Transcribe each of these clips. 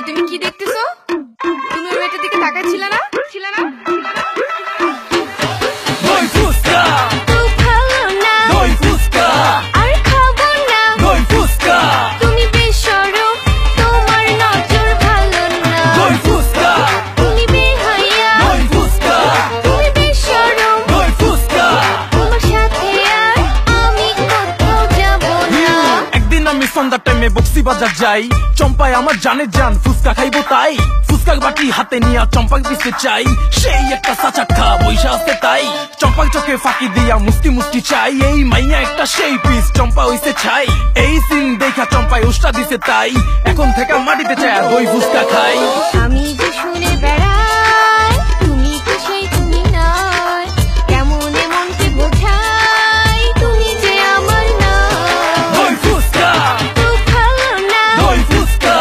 তুমি কি দেখতেছো? তুমি ওই মেয়েটার দিকে তাকাচ্ছিলে না? সন্ধ্যার টাইমে বক্সি বাজার যাই, চম্পায় আমার জানে জান ফুচকা খাইবো তাই ফুচকা বাটি হাতে নিয়ে চম্পাক দিতে চাই, সেই একটা সাচাক্ষা বৈশা আছে তাই চম্পাক চোখে ফাঁকি দিয়া মুস্তি মুস্তি চাই, এই মাইয়া একটা সেই পিস চম্পা হইছে ছাই, এই সিন দেখা চম্পায় উষ্টা দিছে তাই এখন থেকে মাটিতে চায় দই ফুচকা খাই। আমি যে শুনে বেড়াই তুমি তো সেই তুমি নয়, কেমন মনকে বোঝাই তুমি যে আমার না। দই ফুচকা খুব ভালো না, দই ফুচকা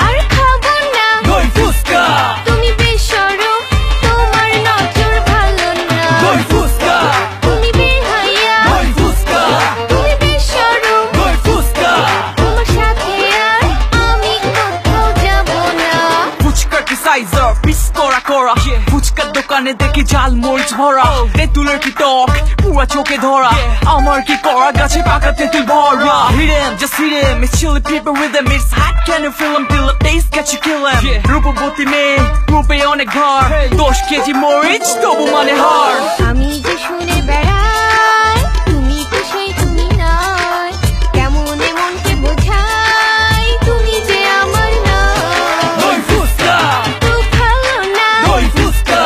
আর খাবো না, দই ফুচকা তুমি বেশরম তোমার নজর ভালো না। দই ফুচকা তুমি বেহায়া, দই ফুচকা তুমি বেশরম, দই ফুচকা তোমার সাথে আর আমি কোথাও যাব না। ফুচকা কি সাইজার পিস করা করা, ফুচকার দোকানে দেখি ঝাল মরিচ ভরা, তেঁতুলের কি টক পুরা চোখে ধরা, আমার কি করা গাছে পাকা তেঁতুল ভরা। Hidden, just hidden, it's chili people with them, it's hot, can you feel them, till the taste catch you kill them. রূপবতী মেয়ে রূপে অনেক ঘর, 10 কেজি মরিচ তবু মানে হার। আমি যে শুনে বেড়াই তুমি তো সেই তুমি নয়, কেমন মনকে বোঝাই তুমি যে আমার না। দই ফুচকা খুব ভালো না, দই ফুচকা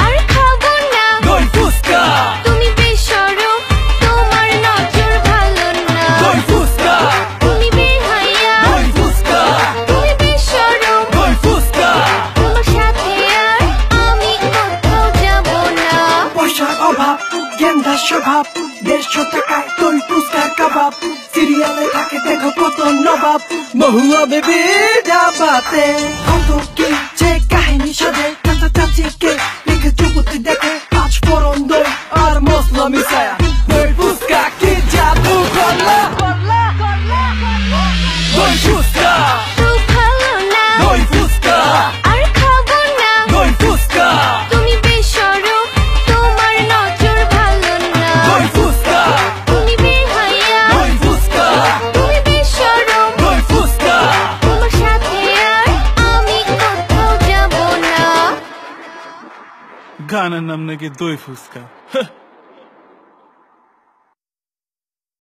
আর খাবো না, দই ফুচকা তুমি বেশরম তোমার নজর ভালো না। দই ফুচকা তুমি বেহায়া, দই ফুচকা তুমি বেশরম, দই ফুচকা তোমার সাথে আর আমি কোথাও যাব না। পয়সার অভাব গেন্দা স্বভাব, 150 টাকায় দই ফুচকার কাবাব, সিরিয়ালে থাকে দেখো কত নবাব, মহুয়া বেবি ডাবাতে কত কি যে কাহিনী সাজে, চাচা চাচিকে লিখে চুপুতি দেখে 5 ফোড়ন দই আর মশলা মিশায়া, দই ফুচকা কি জাদু করলা। দই ফুচকা খুব ভালো না, দই ফুচকা আর খাবো না, দই ফুচকা তুমি বেশরম তোমার নজর ভালো না। দই ফুচকা তুমি বেহায়া, দই ফুচকা তুমি বেশরম, দই ফুচকা তোমার সাথে আর আমি কোথাও যাব না। গানের নাম নাকি দই ফুচকা।